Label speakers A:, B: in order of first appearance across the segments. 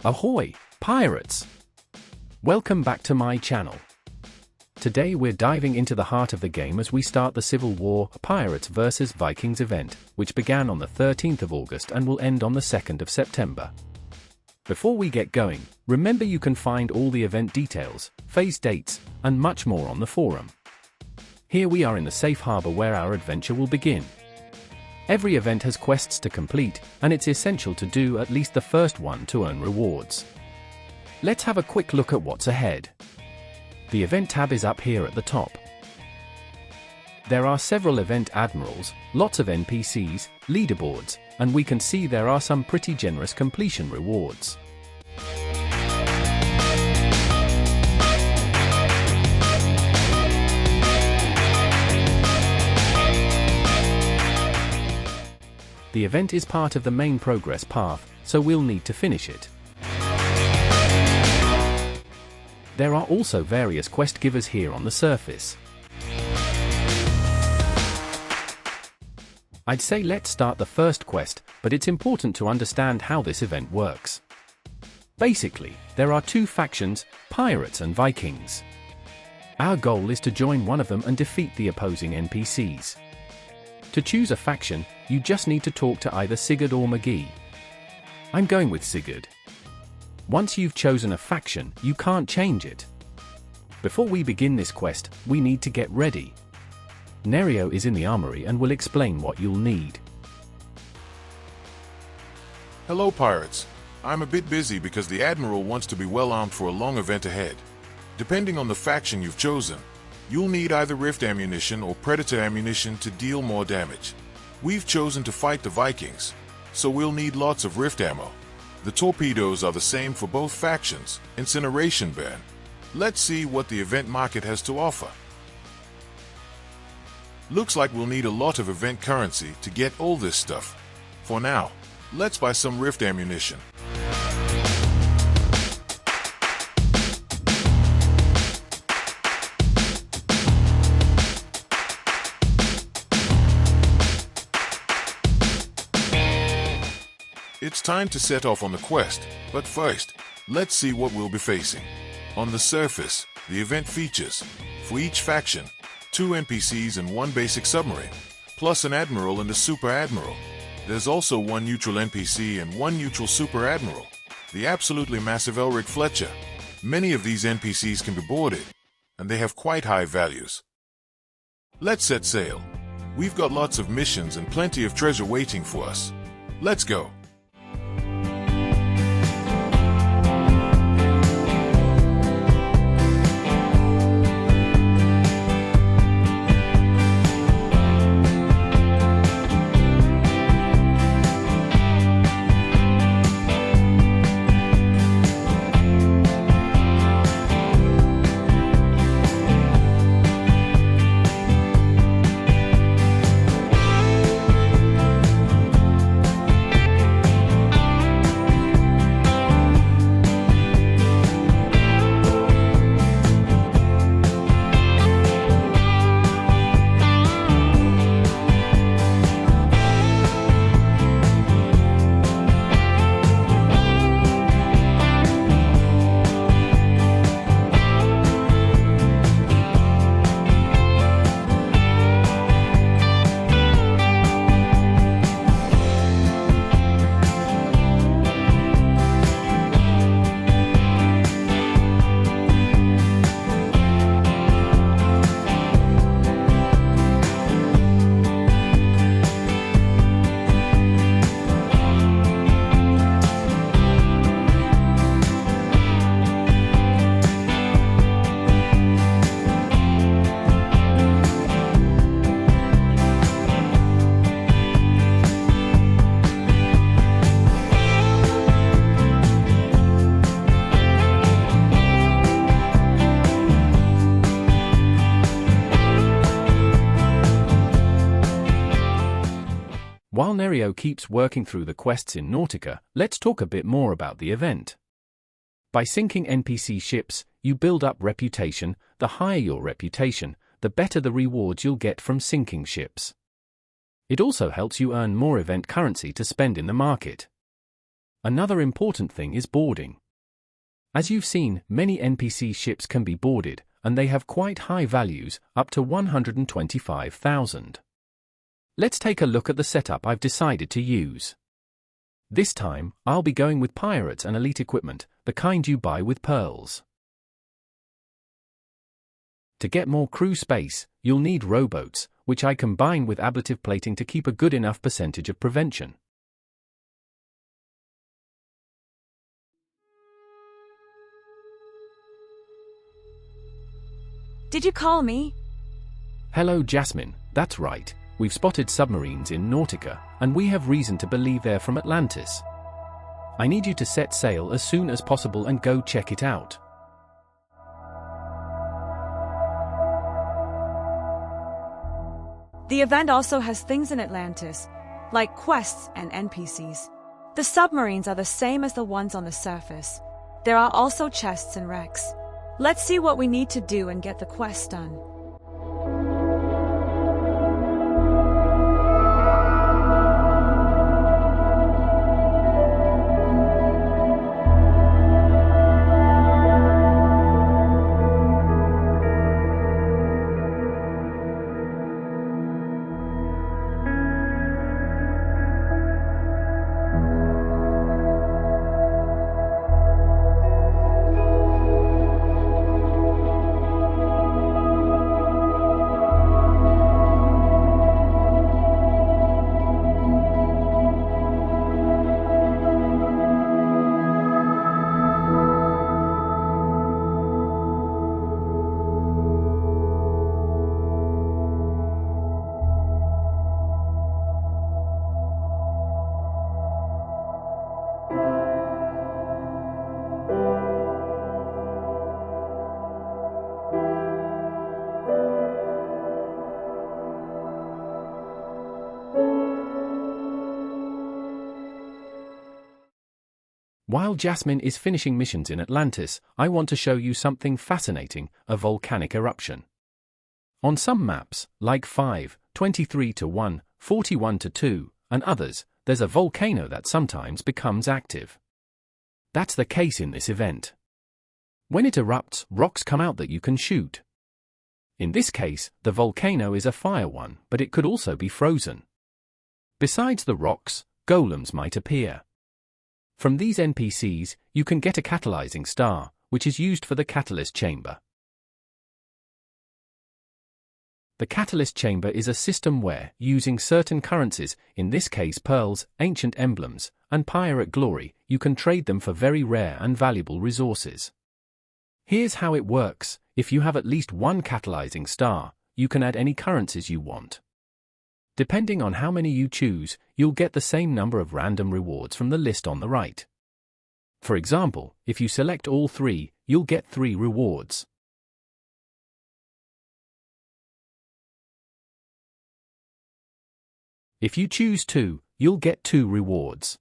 A: Ahoy, pirates! Welcome back to my channel. Today we're diving into the heart of the game as we start the Civil War Pirates vs Vikings event, which began on the 13th of August and will end on the 2nd of September. Before we get going, remember you can find all the event details, phase dates, and much more on the forum. Here we are in the safe harbor where our adventure will begin. Every event has quests to complete, and it's essential to do at least the first one to earn rewards. Let's have a quick look at what's ahead. The event tab is up here at the top. There are several event admirals, lots of NPCs, leaderboards, and we can see there are some pretty generous completion rewards. The event is part of the main progress path, so we'll need to finish it. There are also various quest givers here on the surface. I'd say let's start the first quest, but it's important to understand how this event works. Basically, there are two factions, pirates and Vikings. Our goal is to join one of them and defeat the opposing NPCs. To choose a faction, you just need to talk to either Sigurd or McGee. I'm going with Sigurd. Once you've chosen a faction, you can't change it. Before we begin this quest, we need to get ready. Nereo is in the armory and will explain what you'll need.
B: Hello pirates. I'm a bit busy because the Admiral wants to be well armed for a long event ahead. Depending on the faction you've chosen, you'll need either Rift ammunition or Predator ammunition to deal more damage. We've chosen to fight the Vikings, so we'll need lots of Rift ammo. The torpedoes are the same for both factions, incineration ban. Let's see what the event market has to offer. Looks like we'll need a lot of event currency to get all this stuff. For now, let's buy some Rift ammunition. It's time to set off on the quest, but first, let's see what we'll be facing. On the surface, the event features, for each faction, 2 NPCs and 1 basic submarine, plus an admiral and a super admiral. There's also 1 neutral NPC and 1 neutral super admiral, the absolutely massive Elric Fletcher. Many of these NPCs can be boarded, and they have quite high values. Let's set sail. We've got lots of missions and plenty of treasure waiting for us. Let's go. While Nereo keeps working through the quests in Naurica, let's talk a bit more about the event. By sinking NPC ships, you build up reputation. The higher your reputation, the better the rewards you'll get from sinking ships. It also helps you earn more event currency to spend in the market.
A: Another important thing is boarding. As you've seen, many NPC ships can be boarded, and they have quite high values, up to 125,000. Let's take a look at the setup I've decided to use. This time, I'll be going with pirates and elite equipment, the kind you buy with pearls. To get more crew space, you'll need rowboats, which I combine with ablative plating to keep a good enough percentage of prevention.
C: Did you call me?
A: Hello, Jasmine, that's right. We've spotted submarines in Naurica, and we have reason to believe they're from Atlantis. I need you to set sail as soon as possible and go check it out.
C: The event also has things in Atlantis, like quests and NPCs. The submarines are the same as the ones on the surface. There are also chests and wrecks. Let's see what we need to do and get the quest done.
A: While Jasmine is finishing missions in Atlantis, I want to show you something fascinating, a volcanic eruption. On some maps, like 5, 23:1, 41:2, and others, there's a volcano that sometimes becomes active. That's the case in this event. When it erupts, rocks come out that you can shoot. In this case, the volcano is a fire one, but it could also be frozen. Besides the rocks, golems might appear. From these NPCs, you can get a catalysing star, which is used for the catalyst chamber. The catalyst chamber is a system where, using certain currencies, in this case pearls, ancient emblems, and pirate glory, you can trade them for very rare and valuable resources. Here's how it works. If you have at least one catalysing star, you can add any currencies you want. Depending on how many you choose, you'll get the same number of random rewards from the list on the right. For example, if you select all 3, you'll get 3 rewards. If you choose 2, you'll get 2 rewards.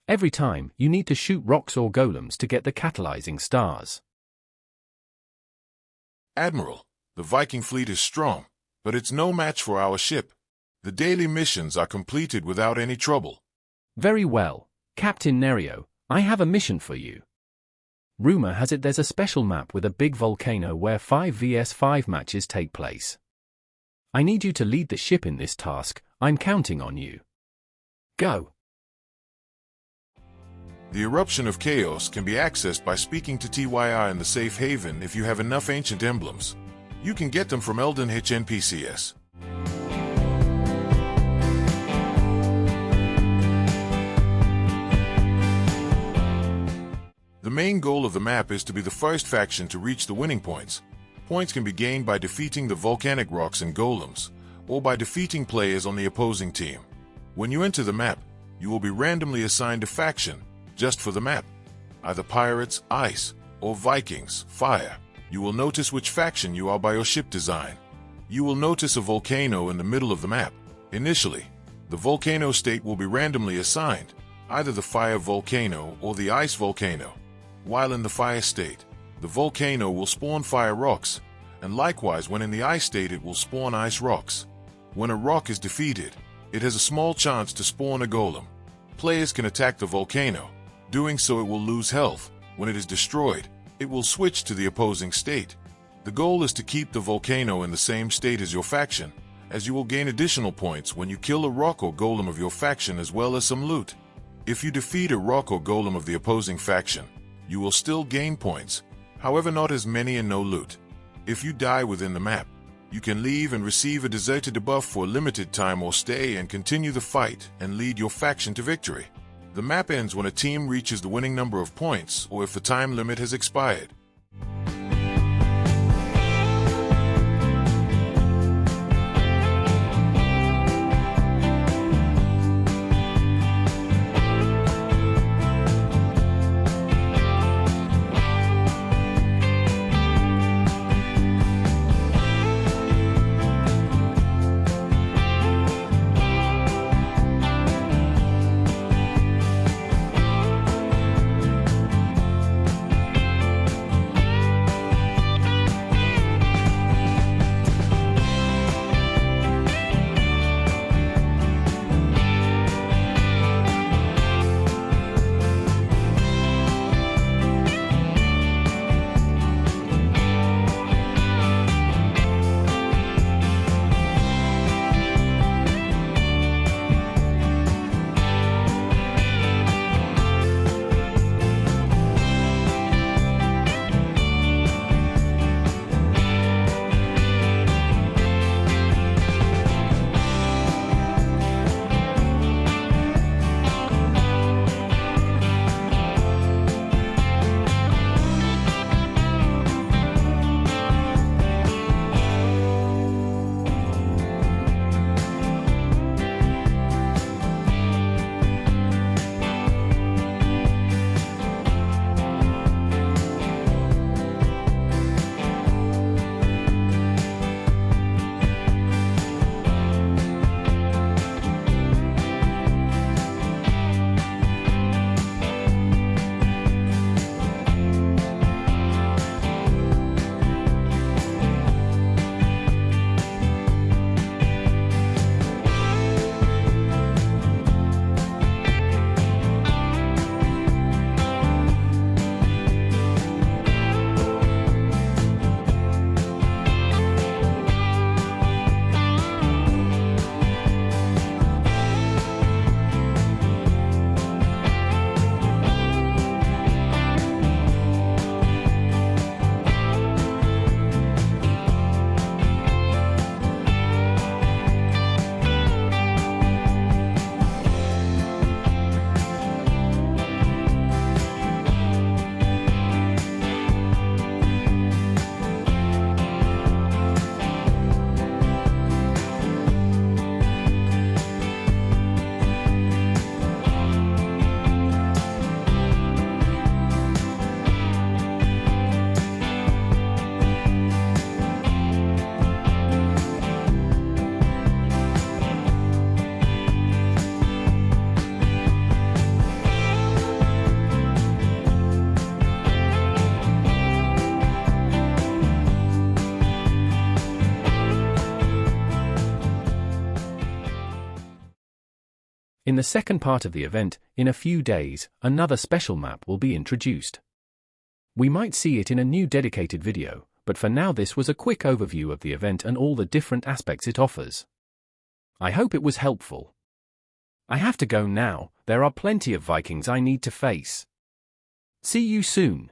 A: Every time, you need to shoot rocks or golems to get the catalysing stars.
B: Admiral, the Viking fleet is strong, but it's no match for our ship. The daily missions are completed without any trouble.
A: Very well, Captain Nereo, I have a mission for you. Rumor has it there's a special map with a big volcano where 5 vs 5 matches take place. I need you to lead the ship in this task. I'm counting on you. Go.
B: The Eruption of Chaos can be accessed by speaking to TYI in the safe haven if you have enough ancient emblems. You can get them from Eldon Hitch NPCs. The main goal of the map is to be the first faction to reach the winning points. Points can be gained by defeating the volcanic rocks and golems, or by defeating players on the opposing team. When you enter the map, you will be randomly assigned a faction, just for the map. Either pirates, ice, or Vikings, fire. You will notice which faction you are by your ship design. You will notice a volcano in the middle of the map. Initially, the volcano state will be randomly assigned, either the fire volcano or the ice volcano. While in the fire state, the volcano will spawn fire rocks, and likewise when in the ice state it will spawn ice rocks. When a rock is defeated, it has a small chance to spawn a golem. players can attack the volcano. Doing so, it will lose health. When it is destroyed, it will switch to the opposing state. The goal is to keep the volcano in the same state as your faction, as you will gain additional points when you kill a rock or golem of your faction as well as some loot. If you defeat a rock or golem of the opposing faction, you will still gain points, however not as many and no loot. If you die within the map, you can leave and receive a deserter debuff for a limited time or stay and continue the fight and lead your faction to victory. The map ends when a team reaches the winning number of points or if the time limit has expired.
A: In the second part of the event, in a few days, another special map will be introduced. We might see it in a new dedicated video, but for now this was a quick overview of the event and all the different aspects it offers. I hope it was helpful. I have to go now, there are plenty of Vikings I need to face. See you soon.